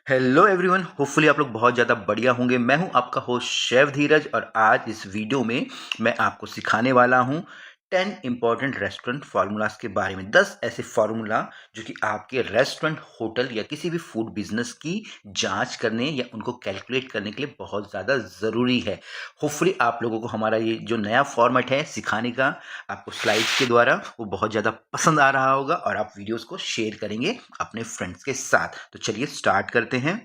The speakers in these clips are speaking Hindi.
हेलो एवरीवन, होपफुली आप लोग बहुत ज़्यादा बढ़िया होंगे। मैं हूं आपका होस्ट शेफ धीरज और आज इस वीडियो में मैं आपको सिखाने वाला हूं 10 इंपॉर्टेंट रेस्टोरेंट फार्मूलाज के बारे में। 10 ऐसे फार्मूला जो कि आपके रेस्टोरेंट, होटल या किसी भी फूड बिजनेस की जांच करने या उनको कैलकुलेट करने के लिए बहुत ज़्यादा ज़रूरी है। होपफुली आप लोगों को हमारा ये जो नया फॉर्मेट है सिखाने का, आपको स्लाइड्स के द्वारा वो बहुत ज़्यादा पसंद आ रहा होगा और आप वीडियोस को शेयर करेंगे अपने फ्रेंड्स के साथ। तो चलिए स्टार्ट करते हैं।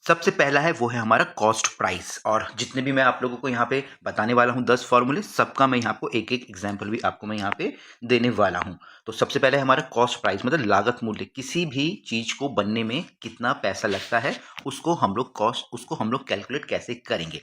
सबसे पहला है वो है हमारा कॉस्ट प्राइस, और जितने भी मैं आप लोगों को यहाँ पे बताने वाला हूँ 10 फॉर्मूले, सबका मैं यहाँ आपको एक एक एग्जाम्पल भी आपको मैं यहाँ पे देने वाला हूँ। तो सबसे पहले हमारा कॉस्ट प्राइस मतलब लागत मूल्य, किसी भी चीज को बनने में कितना पैसा लगता है उसको हम लोग कैलकुलेट कैसे करेंगे।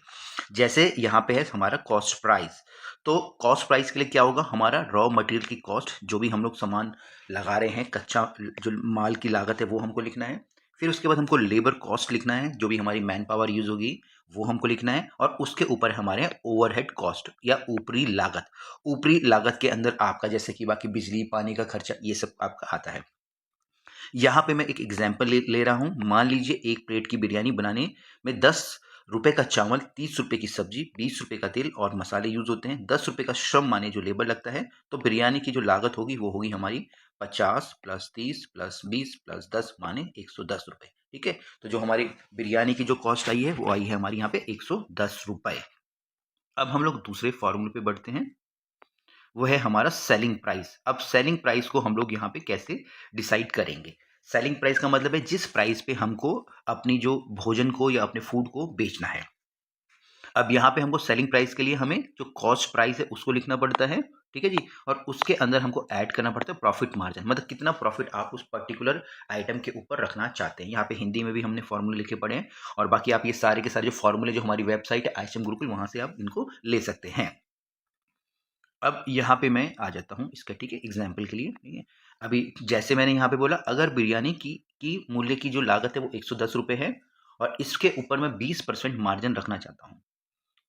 जैसे यहाँ पे है हमारा कॉस्ट प्राइस। तो कॉस्ट प्राइस के लिए क्या होगा, हमारा रॉ मटेरियल की कॉस्ट, जो भी हम लोग सामान लगा रहे हैं, कच्चा जो माल की लागत है वो हमको लिखना है। फिर उसके बाद हमको लेबर कॉस्ट लिखना है, जो भी हमारी मैन पावर यूज होगी वो हमको लिखना है। और उसके ऊपर हमारे ओवरहेड कॉस्ट या ऊपरी लागत। ऊपरी लागत के अंदर आपका जैसे कि बाकी बिजली पानी का खर्चा ये सब आपका आता है। यहाँ पे मैं एक एग्जाम्पल ले रहा हूँ। मान लीजिए एक प्लेट की बिरयानी बनाने में 10 रुपए का चावल, 30 रुपए की सब्जी, 20 रुपए का तेल और मसाले यूज होते हैं, 10 रुपए का श्रम माने जो लेबर लगता है। तो बिरयानी की जो लागत होगी वो होगी हमारी 50 प्लस 30 प्लस 20 प्लस 10 माने 110 रुपए। ठीक है, तो जो हमारी बिरयानी की जो कॉस्ट आई है वो आई है हमारी यहाँ पे 110 रुपए। अब हम लोग दूसरे फॉर्मूले पे बढ़ते हैं, वो है हमारा सेलिंग प्राइस। अब सेलिंग प्राइस को हम लोग यहाँ पे कैसे डिसाइड करेंगे। सेलिंग प्राइस का मतलब है जिस प्राइस पे हमको अपनी जो भोजन को या अपने फूड को बेचना है। अब यहाँ पे हमको सेलिंग प्राइस के लिए हमें जो कॉस्ट प्राइस है उसको लिखना पड़ता है। ठीक है जी, और उसके अंदर हमको ऐड करना पड़ता है प्रॉफिट मार्जिन, मतलब कितना प्रॉफिट आप उस पर्टिकुलर आइटम के ऊपर रखना चाहते हैं। यहाँ पे हिंदी में भी हमने फॉर्मूले लिखे पड़े हैं, और बाकी आप ये सारे के सारे जो फॉर्मूले जो हमारी वेबसाइट है आइसम गुरुकुल, वहां से आप इनको ले सकते हैं। अब यहाँ पे मैं आ जाता हूँ इसका, ठीक है, एग्जाम्पल के लिए। ठीक है, अभी जैसे मैंने यहाँ पे बोला, अगर बिरयानी की मूल्य की जो लागत है वो 110 रुपये है और इसके ऊपर मैं 20% मार्जिन रखना चाहता हूँ,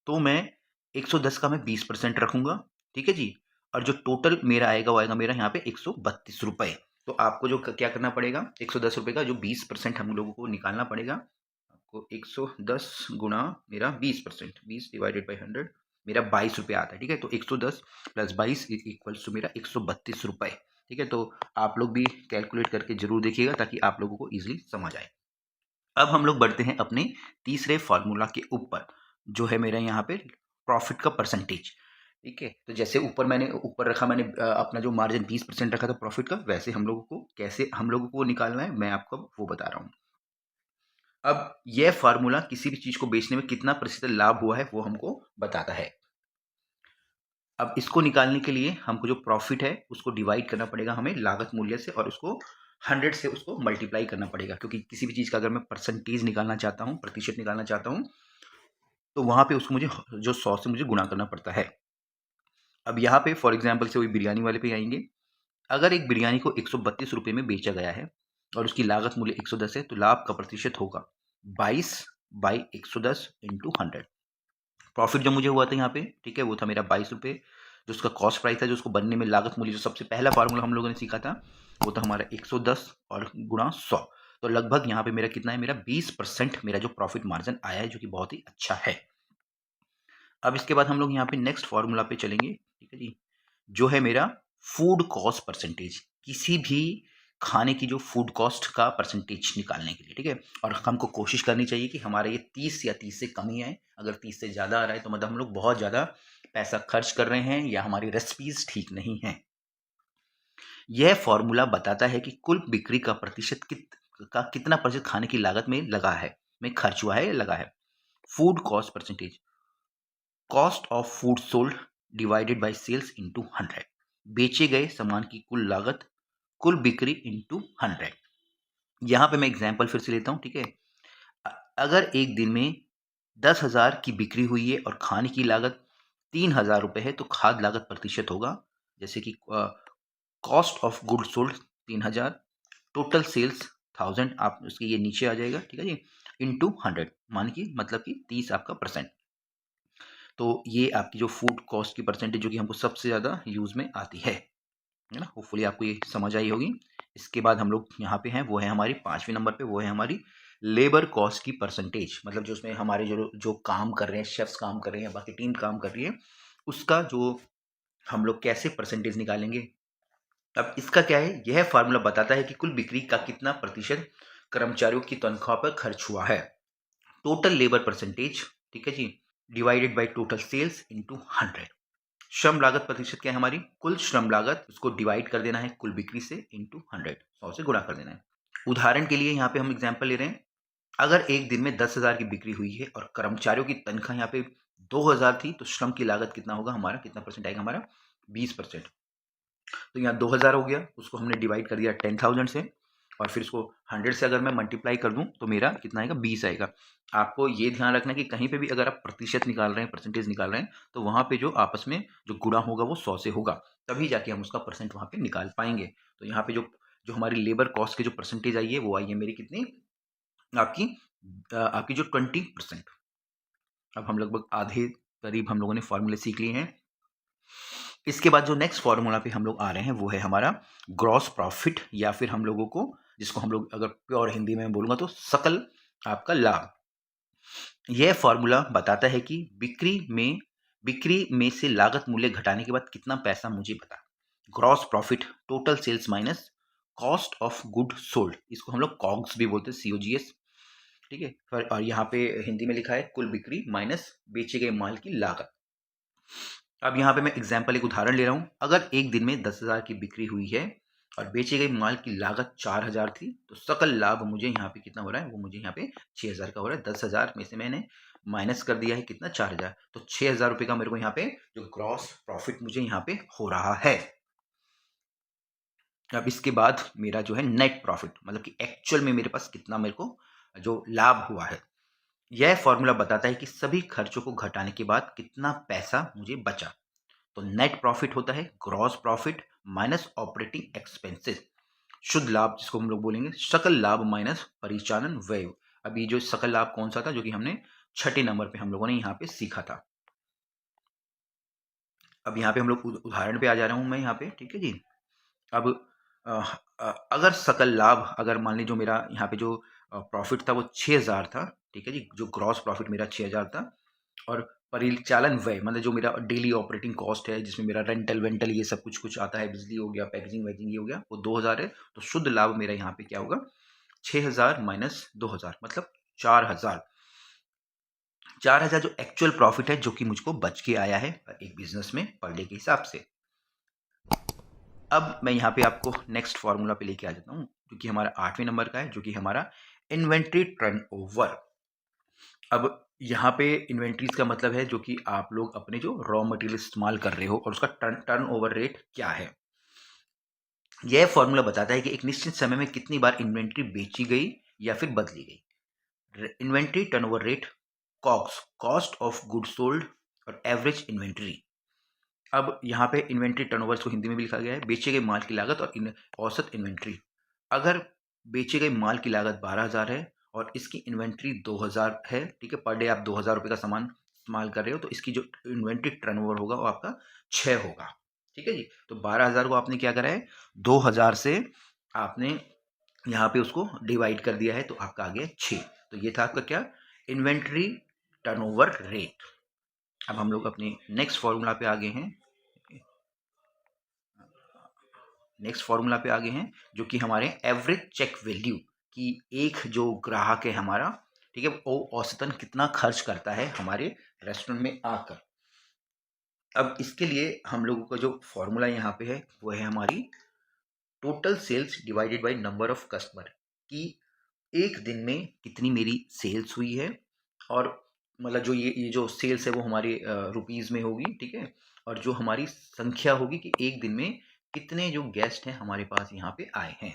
तो मैं 110 का मैं 20% रखूंगा। ठीक है जी, और जो टोटल मेरा आएगा वो आएगा मेरा यहाँ पे 132 रुपये। तो आपको जो क्या करना पड़ेगा, 110 रुपये का जो 20% हम लोगों को निकालना पड़ेगा। आपको 110 गुणा मेरा 20%, 20/100 मेरा 22 रुपये आता है। ठीक है, तो 110 प्लस 22 इक्वल्स टू मेरा 132 रुपये। ठीक है, तो आप लोग भी कैलकुलेट करके जरूर देखिएगा ताकि आप लोगों को इजिली समझ आए। अब हम लोग बढ़ते हैं अपने तीसरे फॉर्मूला के ऊपर, जो है मेरा यहाँ पे प्रॉफिट का परसेंटेज। ठीक है, तो जैसे मैंने ऊपर रखा, मैंने अपना जो मार्जिन 20% रखा था प्रॉफिट का, वैसे हम लोगों को कैसे हम लोगों को निकालना है मैं आपको वो बता रहा हूँ। अब यह फार्मूला किसी भी चीज को बेचने में कितना प्रतिशत लाभ हुआ है वो हमको बताता है। अब इसको निकालने के लिए हमको जो प्रॉफिट है उसको डिवाइड करना पड़ेगा हमें लागत मूल्य से, और उसको 100 से उसको मल्टीप्लाई करना पड़ेगा, क्योंकि किसी भी चीज का अगर मैं परसेंटेज निकालना चाहता हूँ, प्रतिशत निकालना चाहता हूँ, तो वहां पे उसको मुझे जो 100 से मुझे गुणा करना पड़ता है। अब यहाँ पे फॉर एग्जाम्पल से वही बिरयानी वाले पे आएंगे। अगर एक बिरयानी को 132 रुपये में बेचा गया है और उसकी लागत मूल्य 110 है, तो लाभ का प्रतिशत होगा 22/110 × 100। प्रॉफिट जो मुझे हुआ था यहाँ पे, ठीक है, वो था मेरा 22 रुपये। जो उसका कॉस्ट प्राइस था, जो उसको बनने में लागत मूल्य, जो सबसे पहला फार्मूला हम लोगों ने सीखा था, वो था हमारा 110 और गुणा 100। तो लगभग यहाँ पे मेरा कितना है, मेरा 20% मेरा जो प्रॉफिट मार्जिन आया है, जो कि बहुत ही अच्छा है। अब इसके बाद हम लोग यहाँ पे नेक्स्ट फार्मूला पे चलेंगे। ठीक है जी, जो है मेरा फूड कॉस्ट परसेंटेज, किसी भी खाने की जो फूड कॉस्ट का परसेंटेज निकालने के लिए। ठीक है, और हमको कोशिश करनी चाहिए कि हमारा ये 30 या 30 से कम ही आए। अगर 30 से ज़्यादा आ रहा है तो मतलब हम लोग बहुत ज़्यादा पैसा खर्च कर रहे हैं या हमारी रेसिपीज ठीक नहीं है। यह फॉर्मूला बताता है कि कुल बिक्री का प्रतिशत कितना प्रतिशत खाने की लागत में लगा है, में खर्च हुआ है या लगा है। Food cost percentage, cost of food sold divided by sales into 100, बेचे गए सामान की कुल लागत कुल बिक्री इंटू 100। यहां पे मैं एग्जांपल फिर से लेता हूं। ठीक है, अगर एक दिन में 10,000 की बिक्री हुई है और खाने की लागत 3,000 रुपये है, तो खाद्य लागत प्रतिशत होगा, जैसे कि cost of good sold 3,000, total sales 1,000, आप उसके ये नीचे आ जाएगा। ठीक है जी, इंटू 100 मान की मतलब कि 30 आपका परसेंट। तो ये आपकी जो फूड कॉस्ट की परसेंटेज जो कि हमको सबसे ज़्यादा यूज़ में आती है। है ना। होपफुली आपको ये समझ आई होगी। इसके बाद हम लोग यहाँ पे हैं, वो है हमारी 5वें नंबर पे, वो है हमारी लेबर कॉस्ट की परसेंटेज। मतलब जो उसमें हमारे जो जो काम कर रहे हैं, शेफ्स काम कर रहे हैं, बाकी टीम काम कर रही है, उसका जो हम लोग कैसे परसेंटेज निकालेंगे। अब इसका क्या है, यह फार्मूला बताता है कि कुल बिक्री का कितना प्रतिशत कर्मचारियों की तनख्वाह पर खर्च हुआ है। टोटल लेबर परसेंटेज, ठीक है जी, divided by total sales into 100। श्रम लागत प्रतिशत क्या है हमारी, कुल श्रम लागत, उसको डिवाइड कर देना है कुल बिक्री से इनटू 100, 100 से गुणा कर देना है। उदाहरण के लिए यहाँ पे हम एग्जांपल ले रहे हैं, अगर एक दिन में 10,000 की बिक्री हुई है और कर्मचारियों की तनख्वाह यहाँ पे 2,000 थी, तो श्रम की लागत कितना होगा हमारा, कितना परसेंट आएगा हमारा, 20%। तो यहाँ 2000 हो गया, उसको हमने डिवाइड कर दिया 10,000 से, और फिर इसको 100 से अगर मैं मल्टीप्लाई कर दूं तो मेरा कितना आएगा, 20 आएगा। आपको ये ध्यान रखना कि कहीं पे भी अगर आप प्रतिशत निकाल रहे हैं, परसेंटेज निकाल रहे हैं, तो वहाँ पे जो आपस में जो गुणा होगा वो 100 से होगा, तभी जाके हम उसका परसेंट वहाँ पे निकाल पाएंगे। तो यहाँ पे जो जो हमारी लेबर कॉस्ट की जो परसेंटेज आई है, वो आई है मेरी कितनी, आपकी आपकी जो 20%। अब हम लगभग आधे करीब हम लोगों ने फॉर्मूले सीख लिए हैं। इसके बाद जो नेक्स्ट फॉर्मूला पे हम लोग आ रहे हैं, वो है हमारा ग्रॉस प्रॉफिट, या फिर हम लोगों को, जिसको हम लोग अगर प्योर हिंदी में बोलूंगा तो सकल आपका लाभ। यह फॉर्मूला बताता है कि बिक्री में से लागत मूल्य घटाने के बाद कितना पैसा मुझे बता। Gross profit total sales minus cost of good sold, इसको हम लोग कॉग्स भी बोलते हैं, COGS, ठीक है। और यहाँ पे हिंदी में लिखा है कुल बिक्री माइनस बेचे गए माल की लागत। अब यहाँ पे मैं एग्जाम्पल एक उदाहरण ले रहा हूँ, अगर एक दिन में 10,000 की बिक्री हुई है और बेचे गए माल की लागत 4,000 थी, तो सकल लाभ मुझे यहाँ पे कितना हो रहा है, वो मुझे यहाँ पे 6,000 का हो रहा है। 10,000 में से मैंने माइनस कर दिया है कितना, 4,000, तो 6,000 रुपये का मेरे को यहाँ पे जो ग्रॉस प्रॉफिट मुझे यहाँ पे हो रहा है। अब इसके बाद मेरा जो है नेट प्रॉफिट, मतलब कि एक्चुअल में मेरे पास कितना मेरे को जो लाभ हुआ है। यह फॉर्मूला बताता है कि सभी खर्चों को घटाने के बाद कितना पैसा मुझे बचा। तो नेट प्रॉफिट होता है gross profit minus operating expenses, शुद्ध लाभ जिसको हम लोग बोलेंगे सकल लाभ माइनस परिचालन व्यय। अभी जो सकल लाभ कौन सा था, जो कि हमने 6ठे नंबर पे हम लोगों ने यहाँ पे सीखा था। अब यहाँ पे हम लोग उदाहरण पे आ जा रहा हूँ मैं यहाँ पे, ठीक है जी। अब अगर सकल लाभ, अगर मान लीजिए जो मेरा यहाँ पे जो प्रॉफिट था वो 6,000 था, ठीक है जी, जो ग्रॉस प्रॉफिट मेरा 6,000 था, और परिचालन व्यय मतलब जो मेरा डेली ऑपरेटिंग कॉस्ट है, जिसमें मेरा रेंटल वेंटल ये सब कुछ कुछ आता है, बिजली हो गया, पैकेजिंग वैकेजिंग ये हो गया, वो 2,000 है। तो शुद्ध लाभ मेरा यहाँ पे क्या होगा, 6,000 माइनस 2,000 मतलब 4,000। 4,000 जो एक्चुअल प्रॉफिट है, जो कि मुझको बच के आया है एक बिजनेस में पर डे के हिसाब से। अब मैं यहाँ पे आपको नेक्स्ट फॉर्मूला पे लेके आ जाता हूँ, जो कि हमारा 8वें नंबर का है, जो कि हमारा इन्वेंट्री टर्नओवर। अब यहाँ पे इन्वेंट्रीज का मतलब है जो कि आप लोग अपने जो रॉ मटेरियल इस्तेमाल कर रहे हो और उसका टर्नओवर रेट क्या है। यह फॉर्मूला बताता है कि एक निश्चित समय में कितनी बार इन्वेंट्री बेची गई या फिर बदली गई। Inventory turnover rate, COGS cost of good sold, और एवरेज इन्वेंट्री। अब यहाँ पे इन्वेंट्री टर्नओवर को हिंदी में भी लिखा गया है, बेचे गए माल की लागत और औसत इन्वेंट्री। अगर बेचे गए माल की लागत 12,000 है और इसकी इन्वेंट्री 2,000 है, ठीक है, पर डे आप 2,000 रुपये का सामान इस्तेमाल कर रहे हो, तो इसकी जो इन्वेंट्री टर्नओवर होगा वो आपका 6 होगा, ठीक है जी। तो 12,000 को आपने क्या करा है, 2,000 से आपने यहाँ पे उसको डिवाइड कर दिया है, तो आपका आ गया 6। तो ये था आपका क्या, इन्वेंट्री टर्नओवर रेट। अब हम लोग अपने नेक्स्ट फॉर्मूला पे आगे हैं, नेक्स्ट फॉर्मूला पे आगे हैं, जो कि हमारे एवरेज चेक वैल्यू की, एक जो ग्राहक है हमारा, ठीक है, वो औसतन कितना खर्च करता है हमारे रेस्टोरेंट में आकर। अब इसके लिए हम लोगों का जो फॉर्मूला यहाँ पे है, वो है हमारी total sales divided by number of customer, कि एक दिन में कितनी मेरी सेल्स हुई है, और मतलब जो ये जो सेल्स है वो हमारे रुपीज़ में होगी, ठीक है, और जो हमारी संख्या होगी कि एक दिन में कितने जो गेस्ट हैं हमारे पास यहाँ पे आए हैं,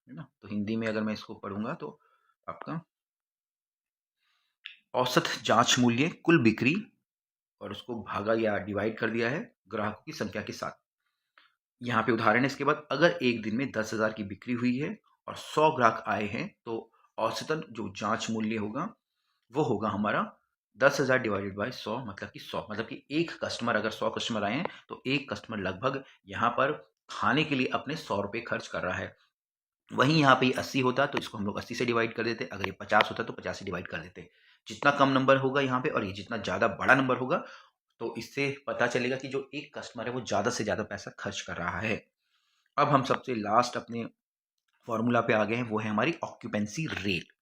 है ना। तो हिंदी में अगर मैं इसको पढ़ूंगा तो आपका औसत जांच मूल्य कुल बिक्री, और उसको भागा या डिवाइड कर दिया है ग्राहकों की संख्या के साथ। यहाँ पे उदाहरण है इसके बाद, अगर एक दिन में 10,000 की बिक्री हुई है और 100 ग्राहक आए हैं, तो औसतन जो जांच मूल्य होगा वो होगा हमारा 10,000 डिवाइडेड बाय 100, मतलब कि 100, मतलब कि एक कस्टमर, अगर 100 कस्टमर आए हैं तो एक कस्टमर लगभग यहाँ पर खाने के लिए अपने 100 रुपये खर्च कर रहा है। वहीं यहाँ पे ये 80 होता तो इसको हम लोग 80 से डिवाइड कर देते, अगर ये 50 होता तो 50 से डिवाइड कर देते। जितना कम नंबर होगा यहाँ पे और ये जितना ज़्यादा बड़ा नंबर होगा, तो इससे पता चलेगा कि जो एक कस्टमर है वो ज़्यादा से ज़्यादा पैसा खर्च कर रहा है। अब हम सबसे लास्ट अपने फ़ॉर्मूला पे आ गए हैं, वो है हमारी ऑक्यूपेंसी रेट।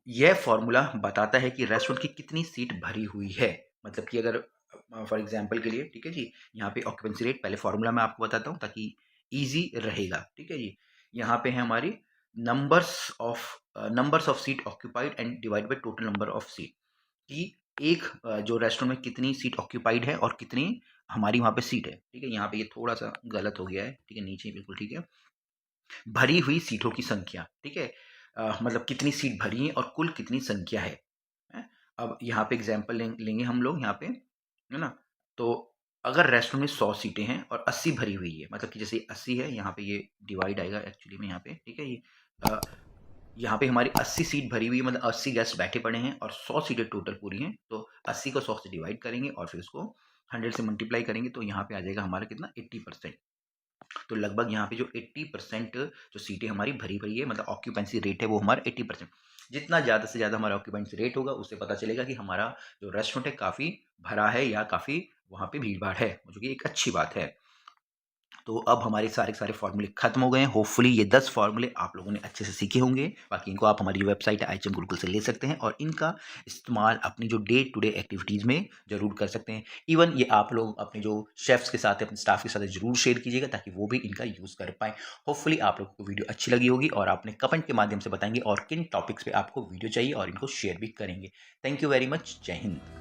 यह फ़ॉर्मूला बताता है कि रेस्टोरेंट की कितनी सीट भरी हुई है। मतलब कि अगर फॉर एग्ज़ाम्पल के लिए, ठीक है जी, यहाँ पे ऑक्यूपेंसी रेट पहले फ़ॉर्मूला मैं आपको बताता हूँ ताकि ईज़ी रहेगा, ठीक है जी। यहाँ पे है हमारी numbers numbers of seat occupied and divide by total number of seat, कि एक जो रेस्टोरेंट में कितनी सीट ऑक्यूपाइड है और कितनी हमारी वहाँ पे सीट है, ठीक है। यहाँ पे ये थोड़ा-सा गलत हो गया है, ठीक है, नीचे बिल्कुल ठीक है। भरी हुई सीटों की संख्या, ठीक है। मतलब कितनी सीट भरी है और कुल कितनी संख्या है? अब यहाँ पे एग्ज़ाम्पल लेंगे हम लोग यहाँ पे, है ना? तो अगर रेस्टोरेंट में 100 सीटें हैं और 80 भरी हुई है, मतलब कि जैसे 80 है, यहाँ पे ये डिवाइड आएगा एक्चुअली में यहाँ पे, ठीक है? ये अ, यहाँ पे हमारी 80 सीट भरी हुई है, मतलब 80 गेस्ट बैठे पड़े हैं और 100 सीटें टोटल पूरी हैं, तो 80 को 100 से डिवाइड करेंगे और फिर उसको 100 से मल्टीप्लाई करेंगे, तो यहाँ पे आ जाएगा हमारा कितना 80%। तो लगभग यहाँ पे जो 80% जो सीटें हमारी भरी भरी है, मतलब ऑक्यूपेंसी रेट है वो हमारा 80%। जितना ज़्यादा से ज़्यादा हमारा ऑक्यूपेंसी रेट होगा, उससे पता चलेगा कि हमारा जो रेस्टोरेंट है काफ़ी भरा है या काफ़ी वहाँ पे भीड़-भाड़ है, जो कि एक अच्छी बात है। तो अब हमारे सारे के सारे फ़ॉर्मूले खत्म हो गए हैं। होपफुली ये 10 फ़ॉर्मूले आप लोगों ने अच्छे से सीखे होंगे। बाकी इनको आप हमारी वेबसाइट है आईएचएम गुरुकुल से ले सकते हैं और इनका इस्तेमाल अपनी जो डे टू डे एक्टिविटीज़ में ज़रूर कर सकते हैं। इवन ये आप लोग अपने जो शेफ़्स के साथ, अपने स्टाफ़ के साथ ज़रूर शेयर कीजिएगा ताकि वो भी इनका यूज़ कर पाएँ। होपफुली आप लोगों को वीडियो अच्छी लगी होगी और आपने कमेंट के माध्यम से बताएँगे और किन टॉपिक्स पे आपको वीडियो चाहिए और इनको शेयर भी करेंगे। Thank you very much. जय हिंद।